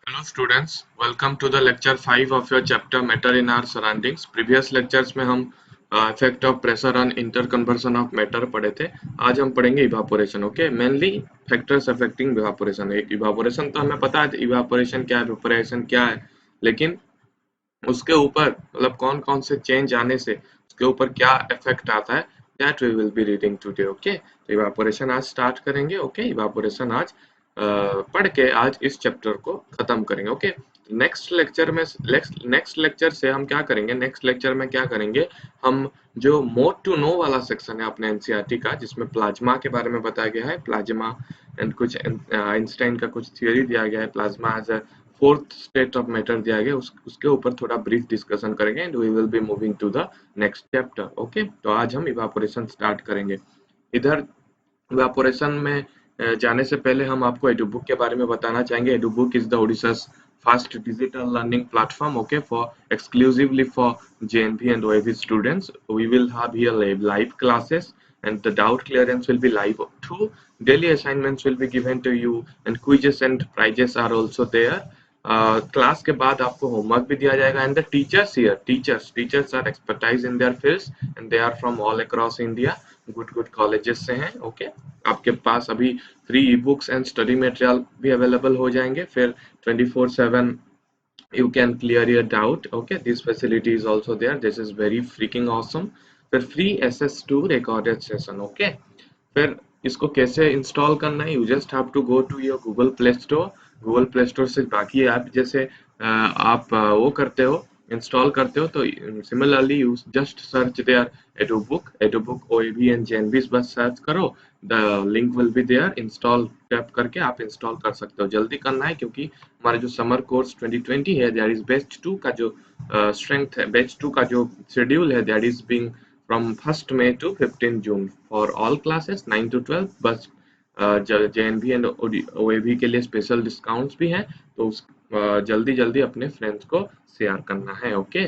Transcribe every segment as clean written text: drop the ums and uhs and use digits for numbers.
Hello students, welcome to the lecture 5 of your chapter Matter in Our Surroundings. Previous lectures में हम effect of pressure on interconversion of matter पढ़े थे. आज हम पढ़ेंगे evaporation. Okay, mainly factors affecting evaporation. evaporation तो हमें पता है evaporation क्या है, evaporation क्या है, लेकिन उसके ऊपर मतलब कौन कौन से चेंज आने से उसके ऊपर क्या इफेक्ट आता है, that we will be reading today. Okay, तो इवापोरेशन आज स्टार्ट करेंगे. ओके, इवापोरेशन आज पढ़ के आज इस चैप्टर को खत्म करेंगे. ओके, नेक्स्ट लेक्चर से हम क्या करेंगे, नेक्स्ट लेक्चर में क्या करेंगे, हम जो मोर टू नो वाला सेक्शन है अपने एनसीईआरटी का, जिसमें प्लाज्मा के बारे में बताया गया है, प्लाज्मा एंड कुछ आइंस्टाइन का कुछ थ्योरी दिया गया है, plasma as a fourth state of matter दिया गया, उसके ऊपर थोड़ा ब्रीफ डिस्कशन करेंगे and we will be moving to the next chapter. Okay, तो आज हम इवापोरेशन स्टार्ट करेंगे. इधर इवापोरेशन में जाने से पहले हम आपको एडुबुक के बारे में बताना चाहेंगे. Edubook is the Odisha's fast digital learning platform, okay, for exclusively for JNV and OAV students. We will have here live classes and the doubt clearance will be live too. Daily assignments will be given to you and quizzes and prizes are also there. Class के बाद आपको homework भी दिया जाएगा and the teachers here, teachers are expertise in their fields and they are from all across India, good good colleges से हैं. Okay, आपके पास अभी free e books and study material भी अवेलेबल हो जाएंगे. फिर 24/7 you can clear your doubt. Okay, this facility is also there. This is very freaking awesome. फिर free SS2 recorded session. Okay, फिर इसको कैसे इंस्टॉल करना है, you just have to go to your Google Play Store. Google Play Store से बाकी app जैसे आप वो करते हो, इंस्टॉल करते हो, तो similarly you just search there Edubook OAV and JNV, बस सर्च करो, the link will be there. Install tap करके आप इंस्टॉल कर सकते हो. जल्दी करना है क्योंकि हमारा जो समर कोर्स 2020 है, दैट इज बैच 2 का जो स्ट्रेंथ है, बैच 2 का जो शेड्यूल है, that is being from 1st May to 15 June for all classes 9 to 12. बस JNV एंड OAV के लिए स्पेशल डिस्काउंट्स भी हैं, तो जल्दी जल्दी अपने फ्रेंड्स को शेयर करना है. ओके,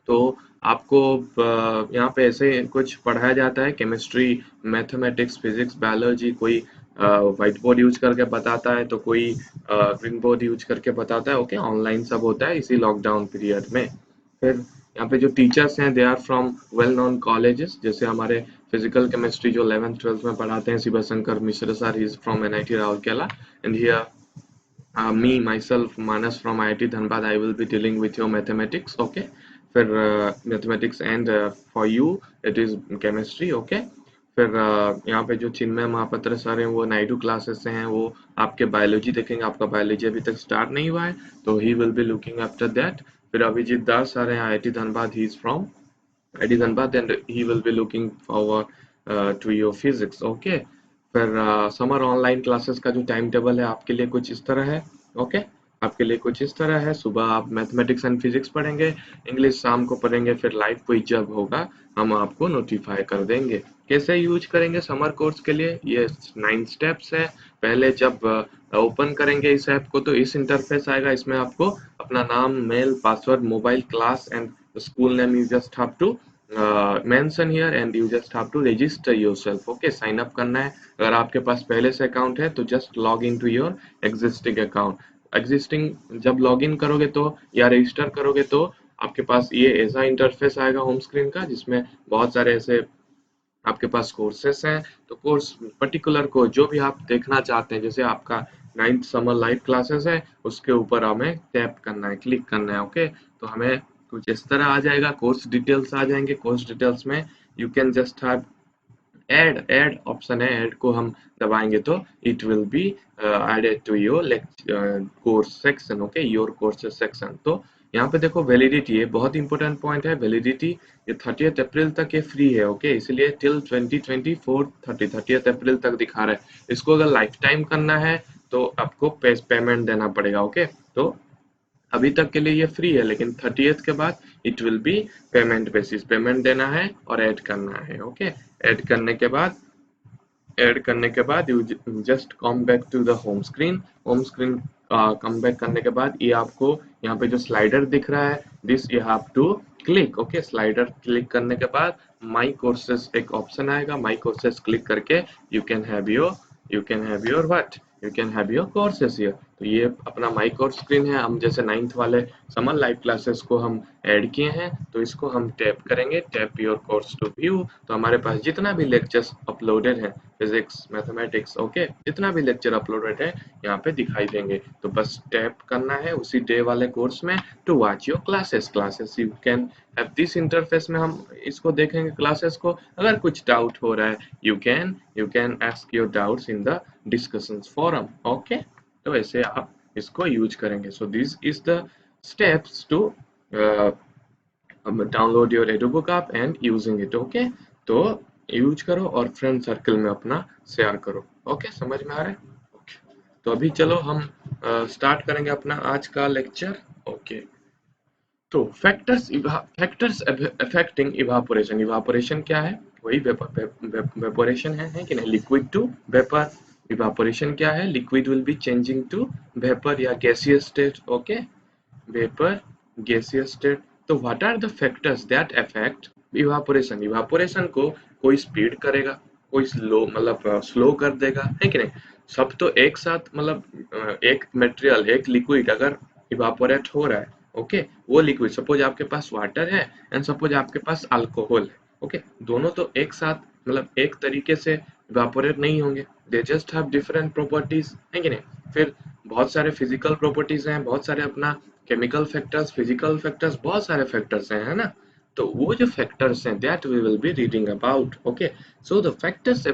तो आपको यहाँ पे ऐसे कुछ पढ़ाया जाता है, केमिस्ट्री, मैथमेटिक्स, फिजिक्स, बायोलॉजी. कोई व्हाइट बोर्ड यूज करके बताता है तो कोई ग्रीन बोर्ड यूज करके बताता है. ओके, ऑनलाइन सब होता है इसी लॉकडाउन पीरियड में. फिर यहाँ पे जो टीचर्स हैं, they are from well known colleges, जैसे हमारे फिजिकल केमिस्ट्री जो 11th 12th में पढ़ाते हैं, Shiv Shankar Mishra sir, he is from NIT Rourkela. And here me myself Manas from IIT Dhanbad, I will be dealing with your mathematics. Okay, फिर mathematics and for you it is chemistry. Okay, फिर यहाँ पे जो चिन्मय Mahapatra sir हैं वो नायडू क्लासेस से हैं, वो आपके बायोलॉजी देखेंगे. आपका बायोलॉजी अभी तक स्टार्ट नहीं हुआ है तो he will be looking after that. फिर अभिजीत दास सर हैं IIT Dhanbad, he is from IIT Dhanbad and he will be looking forward to your physics. Okay, फिर समर ऑनलाइन क्लासेस का जो टाइम टेबल है आपके लिए कुछ इस तरह है. ओके, आपके लिए कुछ इस तरह है. सुबह आप मैथमेटिक्स एंड फिजिक्स पढ़ेंगे, इंग्लिश शाम को पढ़ेंगे, फिर लाइव क्विज जब होगा हम आपको नोटिफाई कर देंगे. कैसे यूज करेंगे समर कोर्स के लिए, ये 9 स्टेप्स है. पहले जब ओपन करेंगे इस ऐप को तो इस इंटरफेस आएगा. इसमें आपको अपना नाम, mail, password, mobile, class and school name you just have to mention here and you just have to register yourself. Okay, sign up करना है. अगर आपके पास पहले से अकाउंट है तो just log in to your existing account. Existing जब log in करोगे तो या रजिस्टर करोगे तो आपके पास ये ऐसा इंटरफेस आएगा होम स्क्रीन का, जिसमें बहुत सारे ऐसे आपके पास कोर्सेस हैं. तो कोर्स पर्टिकुलर को जो भी आप देखना चाहते हैं, जैसे आपका 9th समर लाइव क्लासेस है, उसके ऊपर हमें टैप करना है, क्लिक करना है. ओके, तो हमें कुछ इस तरह आ जाएगा, कोर्स डिटेल्स आ जाएंगे. कोर्स डिटेल्स में you can just have add option है, ऐड को हम दबाएंगे तो it will be added to your course section. Okay, your courses section. तो यहाँ पे देखो वैलिडिटी, ये बहुत इंपॉर्टेंट पॉइंट है. वैलिडिटी ये 30th अप्रैल तक ये फ्री है. ओके, इसलिए टिल 2024 30th अप्रैल तक दिखा रहा है. इसको अगर लाइफ टाइम करना है तो आपको पेमेंट देना पड़ेगा. ओके, तो अभी तक के लिए ये फ्री है, लेकिन 30th के बाद it will B payment basis. Payment देना है और ऐड करना है. ओके, ऐड करने के बाद you just come back to the home screen come back करने के बाद ये आपको यहाँ पे जो स्लाइडर दिख रहा है, this you have to click. Okay, slider click करने के बाद माई कोर्सेस एक ऑप्शन आएगा. माई कोर्सेस क्लिक करके you can have your what, you can have your courses here. तो ये अपना माई कोर्स स्क्रीन है। हम जैसे 9th वाले समर लाइव क्लासेस को हम ऐड किए हैं, तो इसको हम टैप करेंगे, tap your course to view. तो हमारे पास जितना भी लेक्चर्स अपलोडेड है, फिजिक्स, मैथमेटिक्स, ओके, जितना भी लेक्चर अपलोडेड है यहाँ पे दिखाई देंगे। तो बस टैप करना है उसी डे वाले कोर्स में to watch your classes you can have this interface में हम इसको देखेंगे क्लासेस को। अगर कुछ डाउट हो रहा है, you can ask your doubts in the discussions forum, okay. तो ऐसे आप इसको यूज करेंगे। So this is the steps to download your Edubook app and using it, okay. तो यूज करो और फ्रेंड सर्कल में अपना शेयर करो, ओके। समझ में आ रहा है? ओके। तो अभी चलो हम स्टार्ट करेंगे अपना आज का लेक्चर, ओके। तो फैक्टर्स अफेक्टिंग इवापोरेशन। इवापोरेशन क्या है? वही वेपोरेशन है कि नहीं? Liquid to vapour. इवापोरेशन क्या है? Liquid will be changing to vapour या gaseous state, okay. Vapour, gaseous state. तो what are the factors that affect evaporation? Evaporation को कोई स्पीड करेगा, कोई स्लो मतलब स्लो कर देगा, है कि नहीं? सब तो एक साथ मतलब एक मटेरियल, एक लिक्विड अगर इवापोरेट हो रहा है, ओके, वो लिक्विड, सपोज आपके पास वाटर है एंड सपोज आपके पास अल्कोहल है, ओके, दोनों तो एक साथ मतलब एक तरीके से इवापोरेट नहीं होंगे, they just have different properties, है कि नहीं? फिर बहुत सारे फिजिकल प्रॉपर्टीज हैं, बहुत सारे अपना केमिकल फैक्टर्स, फिजिकल फैक्टर्स, बहुत सारे फैक्टर्स हैं, है ना? तो वो जो फैक्टर्स हैं that we will be reading about, okay. So the factors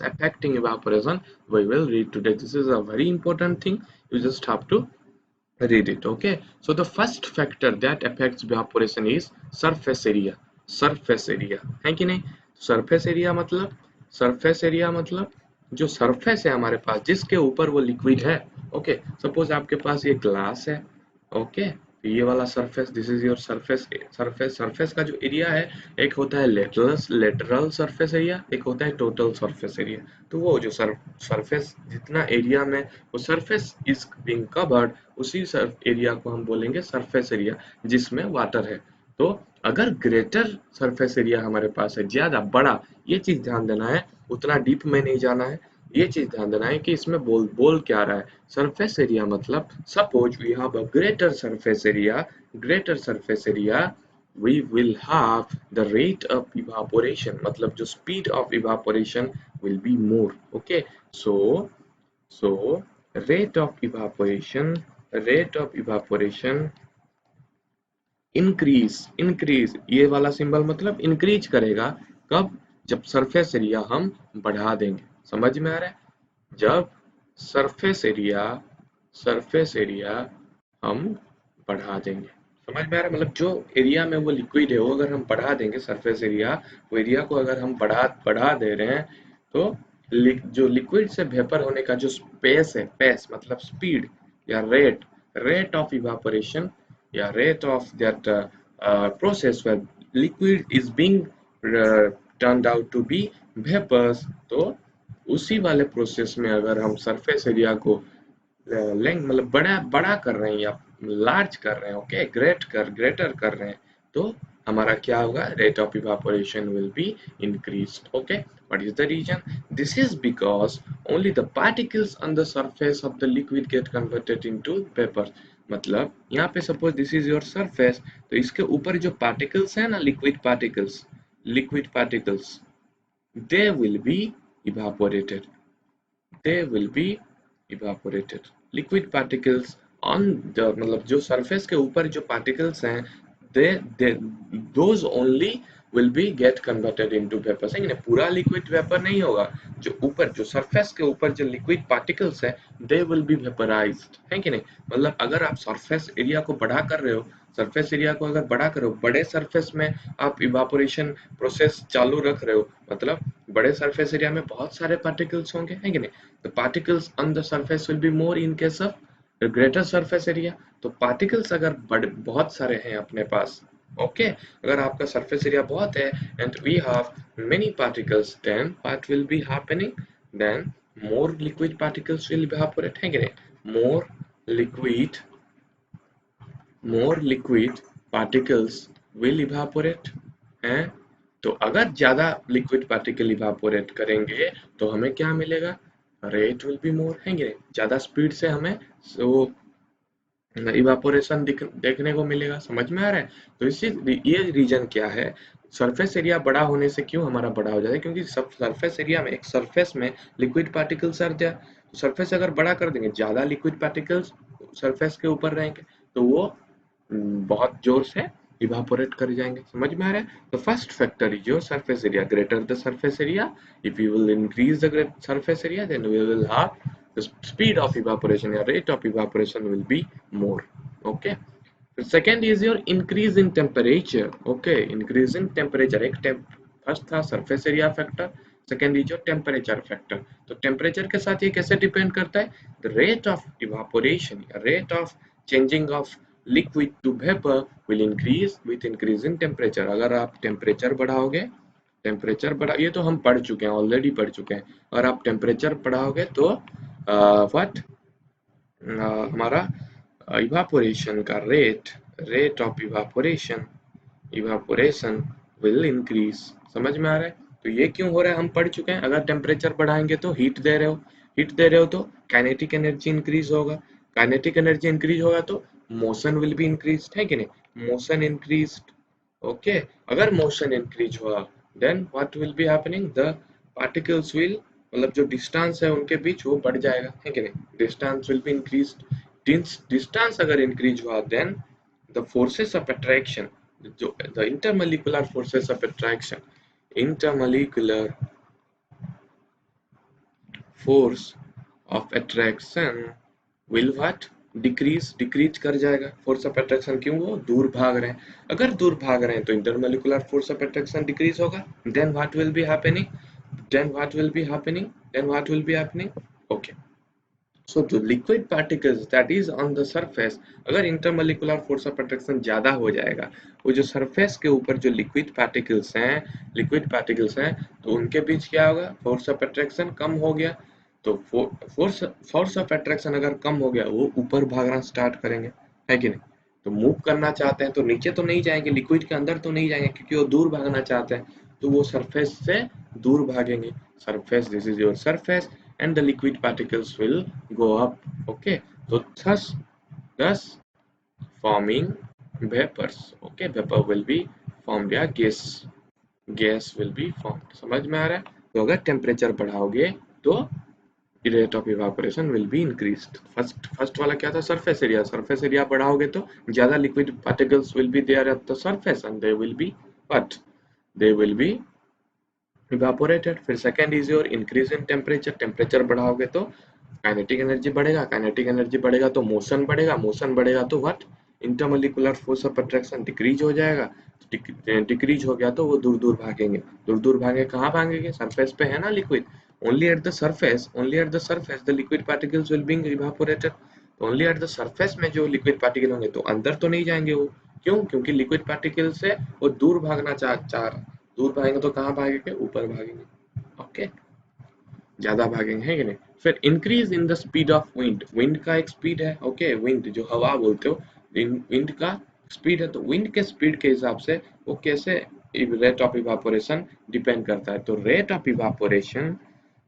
affecting evaporation we will read today. This is a very important thing. You just have to read it, okay. So the first factor that affects evaporation is surface area. surface area है कि नहीं? surface area मतलब जो surface है हमारे पास जिसके ऊपर वो liquid है, okay. Suppose आपके पास ये glass है, okay, तो ये वाला surface, this is your surface. Surface का जो एरिया है, एक होता है लेटरल सरफेस एरिया, एक होता है टोटल सरफेस एरिया। तो वो जो सरफेस जितना एरिया में वो सरफेस इज बीइंग कवर्ड, उसी एरिया को हम बोलेंगे सरफेस एरिया जिसमें वाटर है। तो अगर ग्रेटर सरफेस एरिया हमारे पास है, ज्यादा बड़ा, ये चीज ध्यान देना है, उतना डीप में नहीं जाना है। ये चीज ध्यान देना है कि इसमें बोल बोल क्या रहा है। सरफेस एरिया मतलब suppose we have a greater surface area, we will have the rate of evaporation, मतलब जो speed of evaporation will be more, okay. So rate of evaporation increase, ये वाला सिंबल मतलब इंक्रीज करेगा। कब? जब सरफेस एरिया हम बढ़ा देंगे। समझ में आ रहा है? जब सरफेस एरिया हम बढ़ा देंगे। समझ में आ रहा है? मतलब जो एरिया में वो लिक्विड है वो अगर हम बढ़ा देंगे, सरफेस एरिया, वो एरिया को अगर हम बढ़ा दे रहे हैं, तो जो लिक्विड से वेपर होने का जो स्पेस है, पेस मतलब स्पीड या रेट ऑफ इवापोरेशन या rate of that process where liquid is being turned out to be vapors, तो उसी वाले प्रोसेस में अगर हम सरफेस एरिया को लेंथ मतलब बड़ा बड़ा कर रहे हैं या लार्ज कर रहे हैं, ओके, ग्रेटर कर रहे हैं, तो हमारा क्या होगा? Rate of evaporation will be increased, okay. What is the reason? This is because only the particles on the surface of the liquid get converted into vapour. मतलब यहाँ पे suppose this is your surface, तो इसके ऊपर जो particles है ना, liquid particles, they will be evaporated, liquid particles on the मतलब जो सरफेस के ऊपर जो पार्टिकल्स हैं, they those only will be get converted into vapor, है कि नहीं? पूरा लिक्विड वेपर नहीं होगा, जो ऊपर जो सरफेस के ऊपर जो लिक्विड पार्टिकल्स है, they will be vaporized, है कि नहीं? मतलब अगर आप सरफेस एरिया को बढ़ा कर रहे हो, सरफेस एरिया को अगर बढ़ा कर रहे हो, बड़े सरफेस में आप इवापोरेशन प्रोसेस चालू रख रहे हो, मतलब बड़े सरफेस एरिया में बहुत सारे पार्टिकल्स होंगे, है कि नहीं? The particles on the surface will be more in case of a greater surface area. तो पार्टिकल्स अगर बहुत सारे हैं अपने पास, ओके, अगर आपका सरफेस एरिया बहुत है and we have many particles, then what will be happening? Then more liquid particles will evaporate, है कि नहीं? More liquid particles will evaporate, हैं? तो अगर ज्यादा लिक्विड पार्टिकल इवेपोरेट करेंगे तो हमें क्या मिलेगा? रेट विल बी मोर, है कि ज्यादा स्पीड से हमें वो इवापोरेशन देखने को मिलेगा। समझ में आ रहा है? तो इसी ये रीजन क्या है, सरफेस एरिया बड़ा होने से क्यों हमारा बड़ा हो जाता है, क्योंकि सब सरफेस एरिया में, एक सरफेस में लिक्विड पार्टिकल्स आते हैं। तो सरफेस अगर बड़ा कर देंगे, ज्यादा लिक्विड पार्टिकल्स सरफेस के ऊपर रहेंगे, तो वो बहुत जोर से इवापोरेट कर जाएंगे। समझ में आ रहा है? तो first factor is your surface area, greater the surface area, if you will increase the surface area, then we will have the speed of evaporation or rate of evaporation will be more. Okay, the second is your increase in temperature. Okay, increase in temperature, एक first था surface area factor, second is your temperature factor. तो temperature के साथ ये कैसे depend करता है, the rate of evaporation, rate of changing of liquid to vapour will increase with increase in temperature. अगर आप टेम्परेचर बढ़ाओगे, टेम्परेचर बढ़ा, ये तो हम पढ़ चुके हैं, ऑलरेडी पढ़ चुके हैं। और आप टेम्परेचर बढ़ाओगे तो व्हाट हमारा इवापोरेशन का rate, rate of evaporation, evaporation will increase. समझ में आ रहा है? तो ये क्यों हो रहा है हम पढ़ चुके हैं। अगर टेम्परेचर बढ़ाएंगे तो हीट दे रहे हो, हीट दे रहे हो तो काइनेटिक एनर्जी इंक्रीज होगा, काइनेटिक एनर्जी इंक्रीज होगा तो मोशन विल बी इंक्रीज, है कि नहीं? Motion increase. ओके, अगर मोशन इंक्रीज हुआ then what will be happening, the particles will, मतलब जो डिस्टेंस है उनके बीच वो बढ़ जाएगा, है कि नहीं? Distance will be increased. Distance अगर इंक्रीज हुआ then the forces of attraction, जो the intermolecular forces of attraction, intermolecular force of attraction will what decrease, decrease कर जाएगा। फोर्स ऑफ अट्रैक्शन क्यों, वो दूर भाग रहे हैं। अगर दूर भाग रहे हैं तो intermolecular force of attraction decrease होगा, then what will be happening, then what will be happening, then what will be happening, okay, so the liquid particles that is on the surface, अगर intermolecular force of attraction ज्यादा हो जाएगा, वो जो surface के ऊपर जो liquid particles हैं, liquid particles हैं, तो उनके बीच क्या होगा, force of attraction कम हो गया। तो फोर्स ऑफ अट्रैक्शन अगर कम हो गया, वो ऊपर भागना स्टार्ट करेंगे, है कि नहीं? तो मूव करना चाहते हैं तो नीचे तो नहीं जाएंगे, लिक्विड के अंदर तो नहीं जाएंगे, क्योंकि वो दूर भागना चाहते हैं, तो वो सरफेस से दूर भागेंगे। Surface, this is your surface and the liquid particles will go up. Okay, so thus forming vapors. Okay, vapor will be formed या gas will be formed. समझ में आ रहा है? तो अगर टेम्परेचर बढ़ाओगे तो rate of evaporation will be increased. First वाला क्या था, सरफेस एरिया, सरफेस एरिया बढ़ाओगे तो ज्यादा liquid particles will be there at the surface and they will be what, they will be evaporated. फिर second is your increase in temperature, temperature बढ़ाओगे तो kinetic energy बढ़ेगा, kinetic energy बढ़ेगा तो motion बढ़ेगा, motion बढ़ेगा तो what, intermolecular force of attraction decrease हो जाएगा, डिक्रीज हो गया तो वो दूर दूर भागेंगे, दूर दूर भागे, कहाँ भागेंगे, सरफेस पे है ना liquid, only at the surface, only at the surface the liquid particles will be evaporated. Only at the surface में जो लिक्विड पार्टिकल होंगे, तो अंदर तो नहीं जाएंगे वो, क्यों, क्योंकि लिक्विड पार्टिकल से वो दूर भागना चाह, दूर भागेंगे तो कहाँ भागेंगे, ऊपर भागेंगे। ओके, ज्यादा भागेंगे, है कि नहीं? फिर increase in the speed of wind, wind का एक स्पीड है। ओके, विंड जो हवा बोलते हो, विंड का स्पीड है, तो विंड के स्पीड के हिसाब से वो कैसे रेट ऑफ इवापोरेशन डिपेंड करता है। तो rate of evaporation,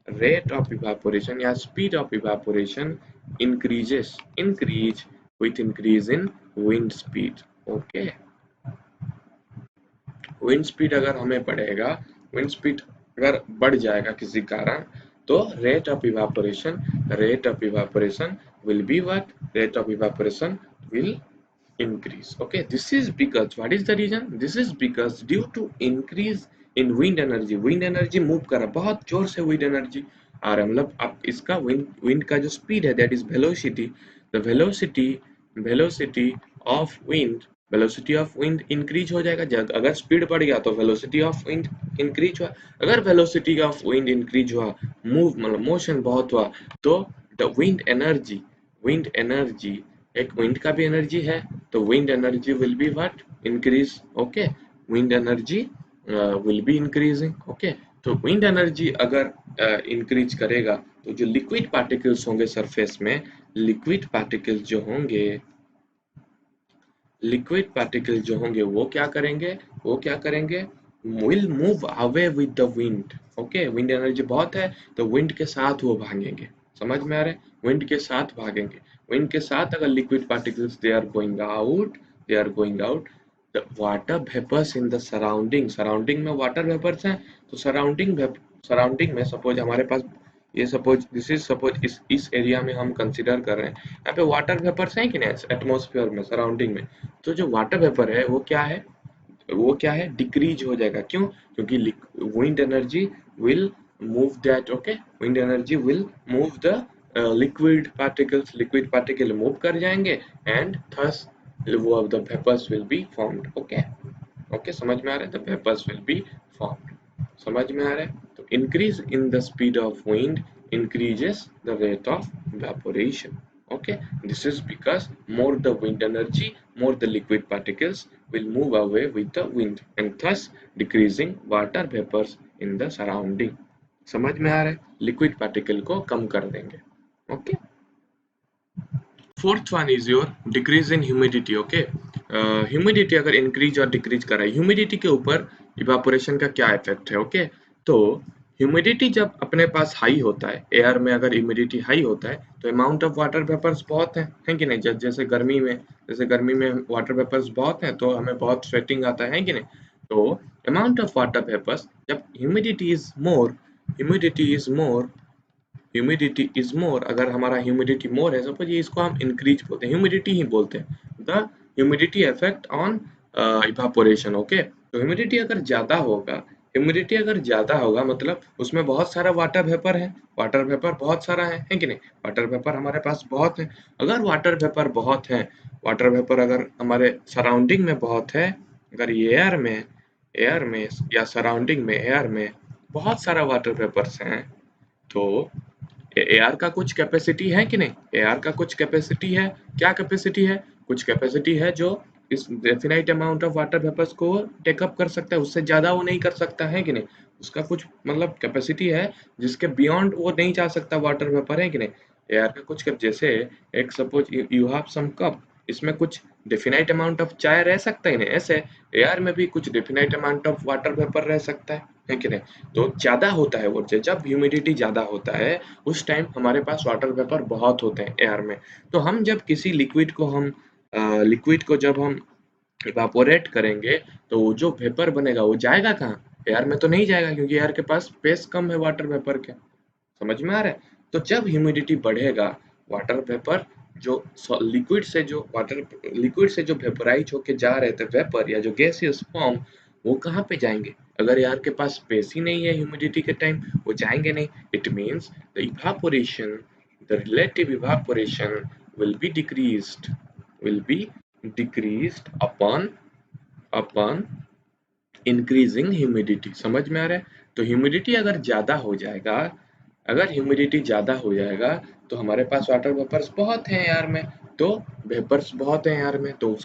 rate of evaporation या speed of evaporation increases, increase with increase in wind speed. Okay, wind speed अगर हमें बढ़ेगा, विंड स्पीड अगर बढ़ जाएगा किसी कारण, तो rate of evaporation, rate of evaporation will be what, rate of evaporation will increase. Okay, this is because, what is the reason, this is because due to increase in wind energy, wind energy move कर रहा है, बहुत जोर से wind energy आ रहा है, मतलब आप इसका wind का जो speed है, that is velocity, the velocity, velocity of wind, velocity of wind increase हो जाएगा। अगर speed बढ़ गया तो velocity of wind increase हुआ, अगर velocity of wind increase हुआ, move मतलब motion बहुत हुआ, तो the wind energy, wind energy, एक विंड का भी एनर्जी है, तो wind energy will be what, increase. Okay, wind energy will be increasing. Okay, तो विंड एनर्जी अगर इंक्रीज करेगा, तो जो लिक्विड पार्टिकल्स होंगे सरफेस में, लिक्विड पार्टिकल्स जो होंगे, लिक्विड पार्टिकल्स जो होंगे वो क्या करेंगे, वो क्या करेंगे, will move away with the wind. Okay, wind energy बहुत है तो विंड के साथ वो भागेंगे। समझ में आ रहा है? विंड के साथ भागेंगे। विंड के साथ अगर liquid particles they are going out, they are going out, the water vapours in the surrounding, surrounding में वाटर वेपर्स हैं, तो सराउंडिंग में सपोज हमारे पास ये सपोज दिस इज सपोज इस एरिया में हम कंसीडर कर रहे हैं, यहाँ पे वाटर वेपर्स हैं कि नहीं एटमॉस्फेयर में, सराउंडिंग में। तो जो वाटर वेपर है वो क्या है, डिक्रीज हो जाएगा। क्यों? क्योंकि wind energy will move that, okay, wind energy will move the liquid particle move कर जाएंगे एंड थस वो the vapours will be formed. Okay, okay, समझ में आ रहा है? The vapours will be formed. समझ में आ रहा है? तो increase in the speed of wind increases the rate of evaporation. Okay, this is because more the wind energy, more the liquid particles will move away with the wind and thus decreasing water vapors in the surrounding. समझ में आ रहा है? Liquid particle को कम कर देंगे। Okay, fourth one is your decrease in humidity. Okay, humidity अगर increase और डिक्रीज कर रहा है, ह्यूमिडिटी के ऊपर इवापोरेशन का क्या इफेक्ट है? ओके, तो ह्यूमिडिटी जब अपने पास हाई होता है, एयर में अगर ह्यूमिडिटी हाई होता है तो अमाउंट ऑफ वाटर वेपर्स बहुत है कि नहीं? जैसे गर्मी में वाटर वेपर्स बहुत हैं तो हमें बहुत स्वेटिंग आता है कि नहीं? तो अमाउंट ऑफ वाटर वेपर्स जब ह्यूमिडिटी इज मोर, अगर हमारा ह्यूमिडिटी मोर है, सपोज ये इसको हम इंक्रीज बोलते हैं, ह्यूमिडिटी ही बोलते हैं, the humidity effect on evaporation. Okay, तो ह्यूमिडिटी अगर ज्यादा होगा मतलब उसमें बहुत सारा वाटर वेपर है, वाटर वेपर बहुत सारा है कि नहीं? वाटर वेपर हमारे पास बहुत है। अगर वाटर वेपर अगर हमारे सराउंडिंग में बहुत है, अगर एयर में या सराउंडिंग में एयर में बहुत सारा वाटर वेपर्स हैं, तो एआर का कुछ कैपेसिटी है कि नहीं? एआर का कुछ कैपेसिटी है। क्या कैपेसिटी है? कुछ कैपेसिटी है जो इस definite amount of water vapours को टेक अप कर सकता है, उससे ज्यादा वो नहीं कर सकता है कि नहीं? उसका कुछ मतलब कैपेसिटी है जिसके बियॉन्ड वो नहीं जा सकता वाटर वेपर, है कि नहीं? एयर का कुछ जैसे एक suppose you have some cup, इसमें कुछ डेफिनाइट अमाउंट ऑफ चाय रह सकता है नहीं, ऐसे एयर में भी कुछ definite amount of water vapour रह सकता है कि नहीं? तो ज्यादा होता है वो, जब ह्यूमिडिटी ज्यादा होता है उस टाइम हमारे पास वाटर वेपर बहुत होते हैं एयर में। तो हम जब किसी लिक्विड को जब हम इवापोरेट करेंगे तो वो जो वेपर बनेगा वो जाएगा कहाँ? एयर में तो नहीं जाएगा क्योंकि एयर के पास स्पेस कम है वाटर वेपर के। समझ में आ रहा है? तो जब ह्यूमिडिटी बढ़ेगा, वाटर वेपर जो लिक्विड से जो वेपराइज होके जा रहे थे वेपर या जो गैसियस फॉर्म, वो कहाँ पे जाएंगे? अगर यार के पास स्पेस ही नहीं है ह्यूमिडिटी के टाइम, वो जाएंगे नहीं। It means the relative evaporation will be decreased will be decreased upon increasing humidity. समझ में आ रहा है? तो ह्यूमिडिटी ज्यादा हो जाएगा तो हमारे पास वाटर वेपर्स बहुत हैं एयर में, तो वेपर्स बहुत हैं एयर में तो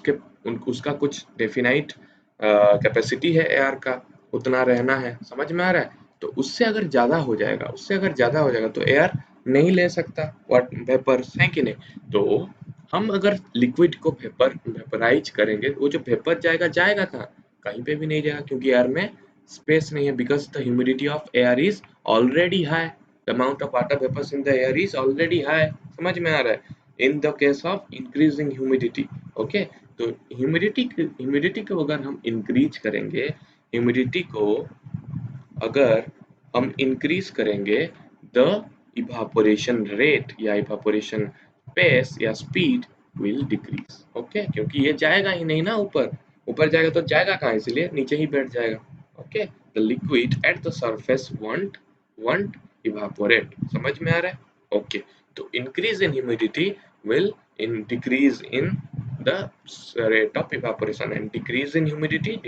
उसका कुछ डेफिनाइट कैपेसिटी है एयर का, उतना रहना है। समझ में आ रहा है? तो उससे अगर ज्यादा हो जाएगा तो एयर नहीं ले सकता वेपर्स, है कि नहीं? तो हम अगर लिक्विड को वेपराइज करेंगे, वो जो वेपर जाएगा कहाँ? कहीं पे भी नहीं जाएगा क्योंकि एयर में स्पेस नहीं है, because the humidity of air is already high, the amount of water vapours in the air is already high. समझ में आ रहा है? In the case of increasing humidity. Okay, तो ह्यूमिडिटी को अगर हम इंक्रीज करेंगे, ह्यूमिडिटी को अगर हम इंक्रीज करेंगे, द इवापोरेशन रेट या इवापोरेशन पेस या स्पीड विल डिक्रीज। ओके, क्योंकि ये जाएगा ही नहीं ना ऊपर, ऊपर जाएगा तो जाएगा कहाँ? इसलिए नीचे ही बैठ जाएगा। Okay, the liquid at the surface want evaporate. समझ में आ रहा है? ओके, तो increase in humidity will decrease in the rate of evaporation, and decrease in humidity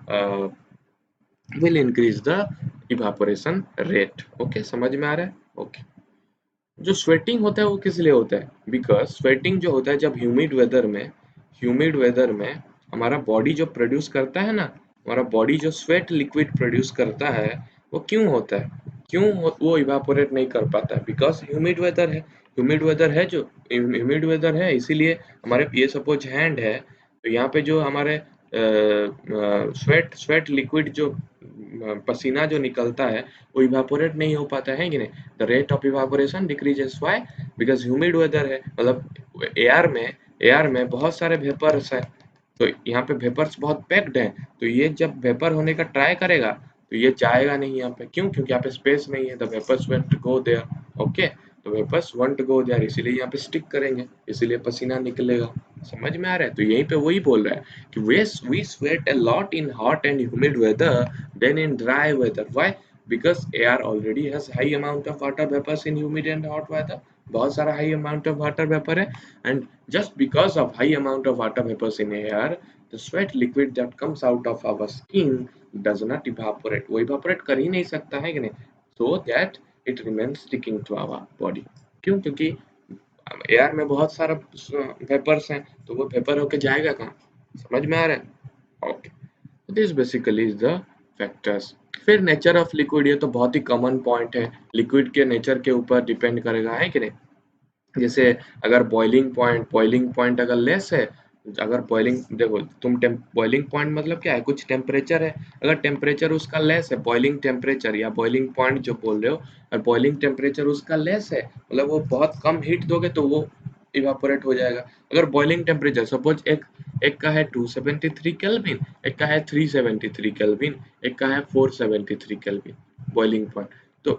uh, will increase the evaporation rate. Okay, समझ में आ रहा है? ओके, जो स्वेटिंग होता है वो किस लिए होता है? बिकॉज स्वेटिंग जो होता है जब ह्यूमिड वेदर में हमारा बॉडी जो प्रोड्यूस करता है ना, हमारा बॉडी जो स्वेट लिक्विड प्रोड्यूस करता है, वो क्यों होता है? वो इवापोरेट नहीं कर पाता है? बिकॉज ह्यूमिड वेदर है इसीलिए हमारे ये सपोज हैंड है, तो यहाँ पे जो हमारे स्वेट स्वेट लिक्विड जो पसीना जो निकलता है वो इवापोरेट नहीं हो पाता है कि नहीं। The rate of evaporation decreases, why? Because humid weather है, मतलब एयर में बहुत सारे वेपर्स है, तो यहाँ पे वेपर्स बहुत पैक्ड है, तो ये जब वेपर होने का ट्राई करेगा तो ये जाएगा नहीं यहाँ पे, क्यों? क्योंकि यहाँ पे स्पेस नहीं है, the vapours want to go there. Okay, तो vapours want to go there, इसीलिए यहाँ पे स्टिक करेंगे, इसीलिए पसीना निकलेगा। समझ में आ रहा है? तो यहीं पे वही बोल रहा है कि we sweat a lot in hot and humid weather than in dry weather. Why? Because air already has high amount of water vapors in humid and hot weather. बहुत सारा high amount of water vapor है, and just because of high amount of water vapors in air, the sweat liquid that comes out of our skin does not evaporate. वो evaporate कर ही नहीं सकता है कि नहीं, so that it remains sticking to our body. क्यों? क्योंकि air में बहुत सारा वेपर्स हैं, तो वो वेपर होके जाएगा कहाँ? समझ में आ रहा है? Okay, this basically is the factors. फिर नेचर ऑफ लिक्विड, ये तो बहुत ही कॉमन पॉइंट है, लिक्विड के नेचर के ऊपर डिपेंड करेगा, है कि नहीं। जैसे अगर बॉइलिंग पॉइंट अगर लेस है, अगर बॉइलिंग, देखो तुम बॉइलिंग पॉइंट मतलब क्या है, कुछ टेम्परेचर है, अगर टेम्परेचर उसका लेस है, बॉइलिंग टेम्परेचर या बॉइलिंग पॉइंट जो बोल रहे हो, और बॉइलिंग टेम्परेचर उसका लेस है, मतलब वो बहुत कम हीट दोगे तो वो इवापोरेट हो जाएगा। अगर बॉइलिंग टेम्परेचर सपोज एक एक का है 273 केल्विन, एक का है 373 केल्विन, एक का है 473 केल्विन बॉइलिंग पॉइंट, तो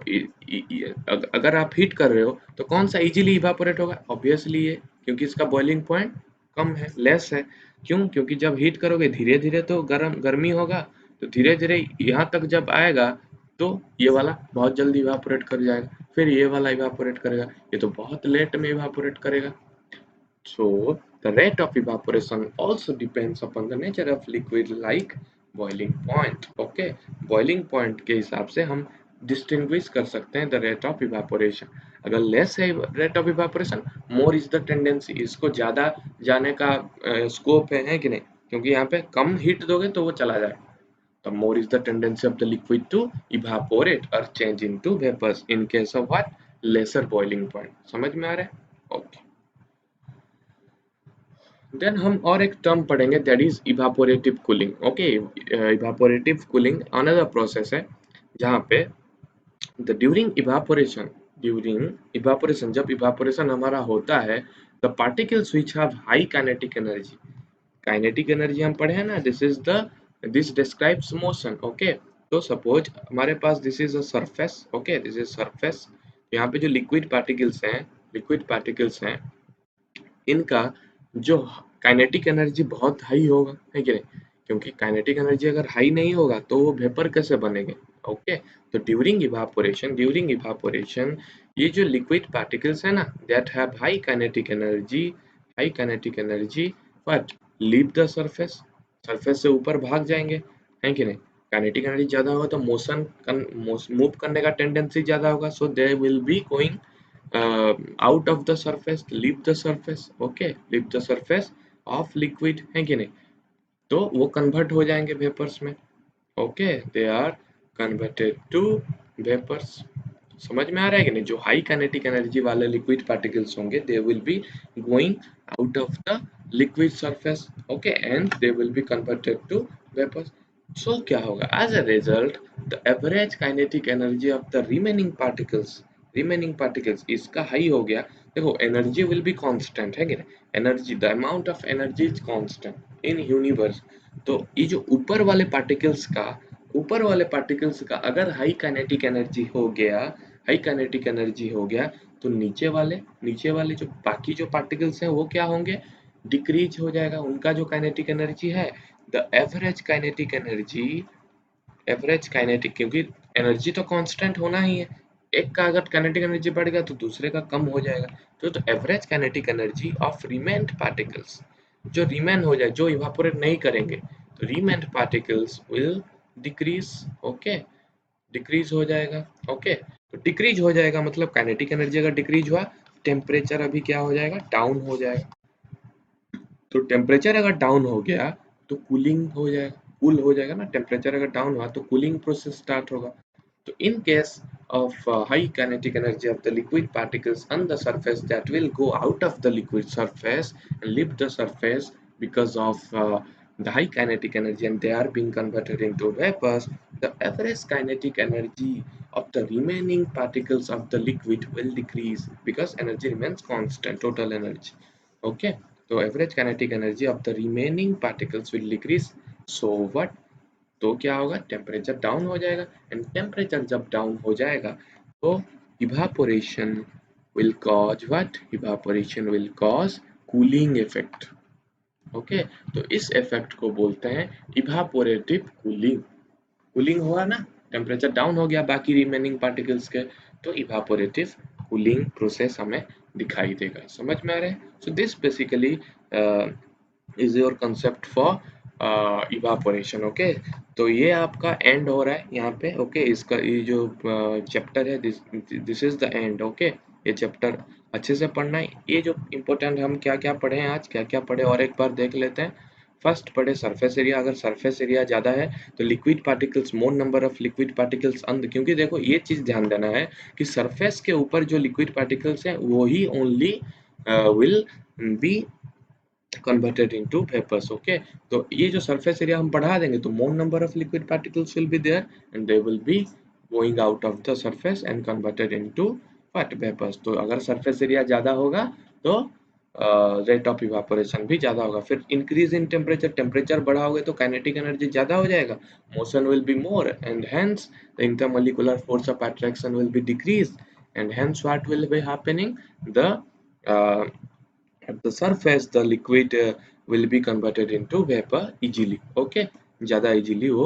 अगर आप हीट कर रहे हो तो कौन सा इजीली इवापोरेट होगा? ऑब्वियसली ये, क्योंकि इसका बॉइलिंग पॉइंट कम है, लेस है। क्यों? क्योंकि जब हीट करोगे धीरे धीरे तो गर्मी होगा, तो धीरे धीरे यहाँ तक जब आएगा तो ये वाला बहुत जल्दी इवापोरेट कर जाएगा, फिर ये वाला इवापोरेट करेगा, ये तो बहुत लेट में इवापोरेट करेगा। So the rate of evaporation also depends upon the nature of liquid like boiling point. Okay, boiling point के हिसाब से हम distinguish कर सकते हैं the rate of evaporation. अगर less है rate of evaporation, more is the tendency, इसको ज़्यादा जाने का scope है कि नहीं? क्योंकि यहाँ पे कम heat दोगे तो वो चला जाएगा। The more is the tendency of the liquid to evaporate or change into vapors in case of what? Lesser boiling point. समझ में आ रहा है? Okay. देन हम और एक टर्म पढ़ेंगे, that is evaporative cooling. Okay, evaporative cooling another process है जहाँ पे ड्यूरिंग इवापोरेशन जब इवापोरेशन हमारा होता है, the particles which have high kinetic energy, kinetic energy हम पढ़े हैं ना, दिस डिस्क्राइब्स मोशन। ओके, तो सपोज हमारे पास this is a surface, okay, this is surface, यहाँ पे जो लिक्विड पार्टिकल्स हैं इनका जो काइनेटिक एनर्जी बहुत हाई होगा, है कि नहीं? क्योंकि काइनेटिक एनर्जी अगर हाई नहीं होगा तो वो वेपर कैसे बनेंगे? ओके, तो ड्यूरिंग इवापोरेशन ये जो लिक्विड पार्टिकल्स है ना, that have high kinetic energy but leave the surface, surface से ऊपर भाग जाएंगे, है कि नहीं? काइनेटिक एनर्जी ज्यादा होगा तो मूव करने का टेंडेंसी ज्यादा होगा, so they will be going out of the surface, leave the surface, okay, leave the surface of liquid, है कि नहीं? तो वो कन्वर्ट हो जाएंगे वेपर्स में। Okay, they are converted to vapours. समझ में आ रहा है कि नहीं? जो हाई काइनेटिक एनर्जी वाले लिक्विड पार्टिकल्स होंगे they will be going out of the liquid surface, okay, and they will be converted to vapours. So क्या होगा? As a result the average kinetic energy of the remaining particles इसका high हो गया। देखो energy will be constant, है कि नहीं? Energy, the amount of energy is constant in universe. तो ये जो ऊपर वाले पार्टिकल्स का अगर हाई काइनेटिक एनर्जी हो गया तो नीचे वाले जो बाकी जो पार्टिकल्स हैं वो क्या होंगे? डिक्रीज हो जाएगा उनका जो काइनेटिक एनर्जी है, द एवरेज काइनेटिक, क्योंकि एनर्जी तो कांस्टेंट होना ही है, एक का अगर काइनेटिक एनर्जी बढ़ गया तो दूसरे का कम हो जाएगा। तो average kinetic energy of remained particles, जो रिमेन हो जाए, जो इवापोरेट नहीं करेंगे, तो remained particles will decrease. Okay, decrease हो जाएगा। ओके, तो डिक्रीज हो जाएगा मतलब काइनेटिक एनर्जी अगर डिक्रीज हुआ, टेम्परेचर अभी क्या हो जाएगा? डाउन हो जाएगा। तो टेम्परेचर अगर डाउन हो गया तो कूलिंग हो जाएगा, कूल हो जाएगा ना, टेम्परेचर अगर डाउन हुआ तो कूलिंग प्रोसेस स्टार्ट होगा। So in case of high kinetic energy of the liquid particles on the surface, that will go out of the liquid surface and leave the surface because of the high kinetic energy and they are being converted into vapors, the average kinetic energy of the remaining particles of the liquid will decrease because energy remains constant, total energy. Okay, so average kinetic energy of the remaining particles will decrease. So what? तो क्या होगा, temperature down हो जाएगा and temperature जब down हो जाएगा तो evaporation will cause what, evaporation will cause cooling effect. Okay, तो इस इफेक्ट को बोलते हैं इवापोरेटिव कूलिंग। कूलिंग हुआ ना, टेम्परेचर डाउन हो गया बाकी रिमेनिंग पार्टिकल्स के, तो इवापोरेटिव कूलिंग प्रोसेस हमें दिखाई देगा। समझ में आ रहा है? So this basically is your concept for evaporation. Okay, तो ये आपका एंड हो रहा है यहाँ पे। ओके, इसका ये जो चैप्टर है, this is the end. Okay, ये चैप्टर अच्छे से पढ़ना है। ये जो इम्पोर्टेंट हम क्या क्या पढ़े हैं आज, क्या क्या पढ़े और एक बार देख लेते हैं। फर्स्ट पढ़े सरफेस एरिया। अगर सरफेस एरिया ज्यादा है तो liquid particles, more number of liquid particles अंदर, क्योंकि देखो ये चीज ध्यान देना है कि सरफेस के ऊपर जो लिक्विड पार्टिकल्स हैं वो ही only will be converted into vapors. Okay, तो ये जो surface area हम बढ़ा देंगे तो more number of liquid particles will be there and they will be going out of the surface and converted into what, vapors। तो अगर surface area ज्यादा होगा तो रेट ऑफ इवापोरेशन भी ज्यादा होगा। फिर इंक्रीज इन टेम्परेचर, टेम्परेचर बढ़ाओगे तो काइनेटिक एनर्जी ज्यादा हो जाएगा, motion will be more and hence the intermolecular force of attraction will be decrease and hence what will be happening, the at the surface the liquid will be converted into vapor easily। okay, ज्यादा easily वो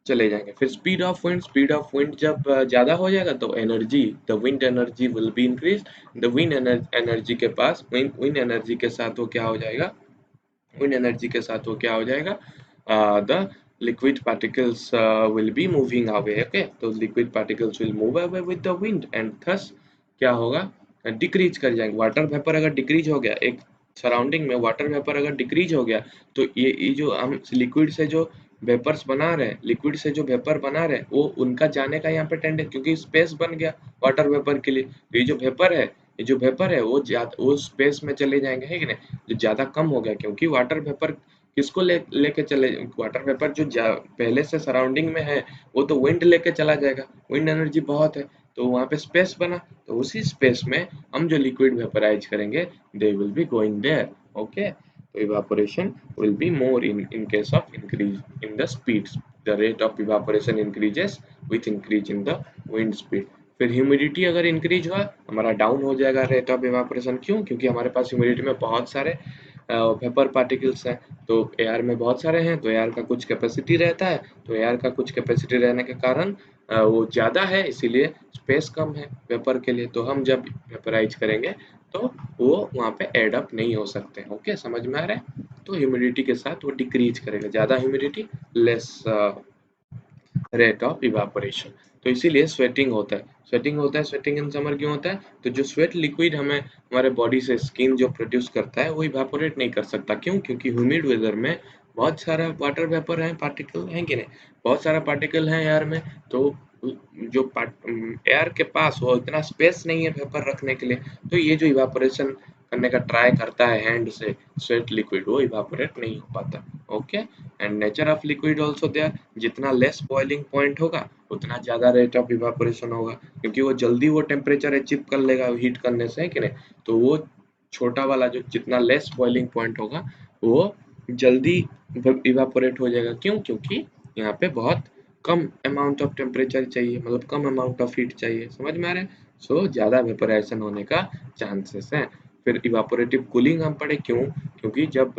चले जाएंगे। फिर speed of wind, speed of wind जब ज्यादा हो जाएगा तो energy, the wind energy will be increase. The wind energy के पास, विंड एनर्जी के साथ वो क्या हो जाएगा, wind energy के साथ वो क्या हो जाएगा, the liquid particles will be moving away। okay, तो liquid particles will move away with the wind and thus क्या होगा, डिक्रीज कर जाएंगे। वाटर वेपर अगर डिक्रीज हो गया, एक सराउंडिंग में वाटर वेपर अगर डिक्रीज हो गया तो ये जो हम लिक्विड से जो वेपर्स बना रहे हैं, लिक्विड से जो वेपर बना रहे हैं वो उनका जाने का यहाँ पे टेंडेंसी, क्योंकि स्पेस बन गया वाटर वेपर के लिए। तो ये जो वेपर है, ये जो वेपर है वो स्पेस में चले जाएंगे, है कि नहीं, जो ज्यादा कम हो गया। क्योंकि वाटर वेपर किसको लेके चले, वाटर वेपर जो पहले से सराउंडिंग में है वो तो विंड लेके चला जाएगा, विंड एनर्जी बहुत है तो वहां पे स्पेस बना, तो उसी स्पेस में हम जो लिक्विड वेपराइज करेंगे they will be going there. Okay, तो evaporation will be more in case of increase in the speed, the rate of evaporation increases with increase in the wind speed. फिर humidity अगर increase हुआ हमारा down हो जाएगा rate of evaporation. क्यों? क्योंकि हमारे पास ह्यूमिडिटी में बहुत सारे वेपर पार्टिकल्स हैं, तो एयर में बहुत सारे हैं तो एयर का कुछ कैपेसिटी रहता है, तो एयर का कुछ कैपेसिटी रहने के कारण वो ज़्यादा है, इसीलिए स्पेस कम है वेपर के लिए। तो हम जब वेपराइज करेंगे तो वो वहाँ पे एड अप नहीं हो सकते। ओके, समझ में आ रहा है? तो ह्यूमिडिटी के साथ वो डिक्रीज करेगा, ज़्यादा humidity less rate of evaporation. तो इसीलिए स्वेटिंग होता है, स्वेटिंग होता है। स्वेटिंग इन समर क्यों होता है? तो जो स्वेट लिक्विड हमें हमारे बॉडी से स्किन जो प्रोड्यूस करता है वो इवापोरेट नहीं कर सकता। क्यों? क्योंकि ह्यूमिड वेदर में बहुत सारा वाटर वेपर है, पार्टिकल है कि नहीं, बहुत सारा पार्टिकल है एयर में। तो जो एयर के पास वो इतना स्पेस नहीं है वेपर रखने के लिए, तो ये जो इवापोरेशन करने का ट्राई करता है हैंड से स्वेट लिक्विड, वो इवापोरेट नहीं हो पाता। Okay, and nature of liquid also there, जितना लेस बॉइलिंग पॉइंट होगा उतना ज्यादा रेट ऑफ इवापोरेशन होगा, क्योंकि वो जल्दी वो टेम्परेचर अचीव कर लेगा हीट करने से, है कि नहीं। तो वो छोटा वाला जो जितना लेस बॉइलिंग पॉइंट होगा वो जल्दी इवापोरेट हो जाएगा। क्यों? क्योंकि यहाँ पे बहुत कम अमाउंट ऑफ टेम्परेचर चाहिए, मतलब कम अमाउंट ऑफ हीट चाहिए। समझ में आ रहा है? सो ज्यादा वेपोराइजेशन होने का चांसेस है। फिर इवापोरेटिव कूलिंग हम पढ़े। क्यों? क्योंकि जब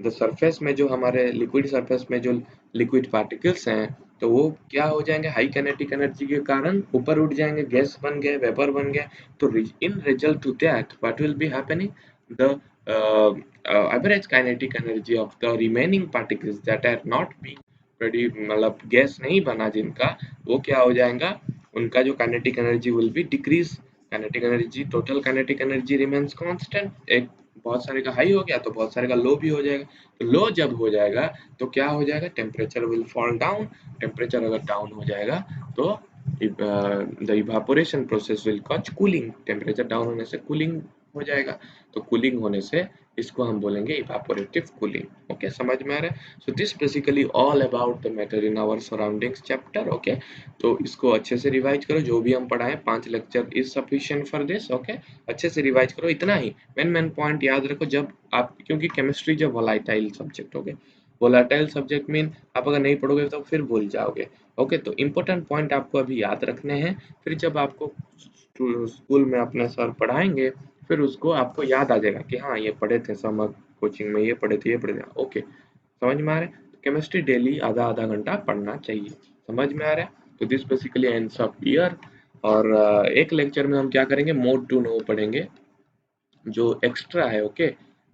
द सरफेस में जो हमारे लिक्विड सरफेस में जो लिक्विड पार्टिकल्स हैं तो वो क्या हो जाएंगे, हाई काइनेटिक एनर्जी के कारण ऊपर उठ जाएंगे, गैस बन गए, वेपर बन गए। तो in result to that what will be happening, the average kinetic energy of the remaining particles that are not being produce, मतलब गैस नहीं बना जिनका, वो क्या हो जाएगा, उनका जो kinetic energy will be decrease. Kinetic energy, total kinetic energy remains constant. एक बहुत सारे का हाई हो गया तो बहुत सारे का लो भी हो जाएगा। तो लो जब हो जाएगा तो क्या हो जाएगा, temperature will fall down. Temperature अगर डाउन हो जाएगा तो the evaporation process will cause cooling. Temperature down होने से कूलिंग हो जाएगा। तो कूलिंग होने से इसको हम बोलेंगे इवापोरेटिव कूलिंग। ओके, समझ में आ रहा है? So this basically all about the matter in our surroundings chapter. Okay, तो इसको अच्छे से रिवाइज करो, जो भी हम पढ़ाएं 5 lecture is sufficient for this. Okay, अच्छे से रिवाइज करो, इतना ही मेन मेन पॉइंट याद रखो जब आप, क्योंकि केमिस्ट्री जो volatile subject, okay, volatile subject mean आप अगर नहीं पढ़ोगे तो फिर भूल जाओगे। ओके, तो इंपॉर्टेंट पॉइंट आपको अभी याद रखने हैं, फिर जब आपको स्कूल में अपने सर पढ़ाएंगे फिर उसको आपको याद आ जाएगा कि हाँ ये पढ़े थे समर कोचिंग में, ये पढ़े थे, ये पढ़े थे। ओके, समझ में आ रहा है? तो केमिस्ट्री डेली आधा आधा घंटा पढ़ना चाहिए। समझ में आ रहा है? तो this basically ends of year. और एक लेक्चर में हम क्या करेंगे, मोड टू नो पढ़ेंगे जो एक्स्ट्रा है। ओके,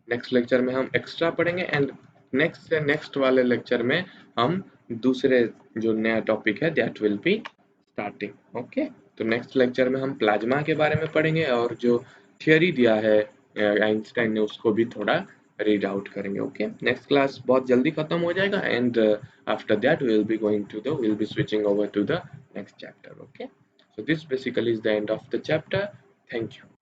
नेक्स्ट लेक्चर में हम एक्स्ट्रा पढ़ेंगे एंड नेक्स्ट से नेक्स्ट वाले लेक्चर में हम दूसरे जो नया टॉपिक है that will be starting. Okay, तो नेक्स्ट लेक्चर में हम प्लाज्मा के बारे में पढ़ेंगे और जो थियरी दिया है आइंस्टाइन ने उसको भी थोड़ा रीड आउट करेंगे। ओके, नेक्स्ट क्लास बहुत जल्दी खत्म हो जाएगा and after that we will be switching over to the next chapter. Okay, so this basically is the end of the chapter. Thank you.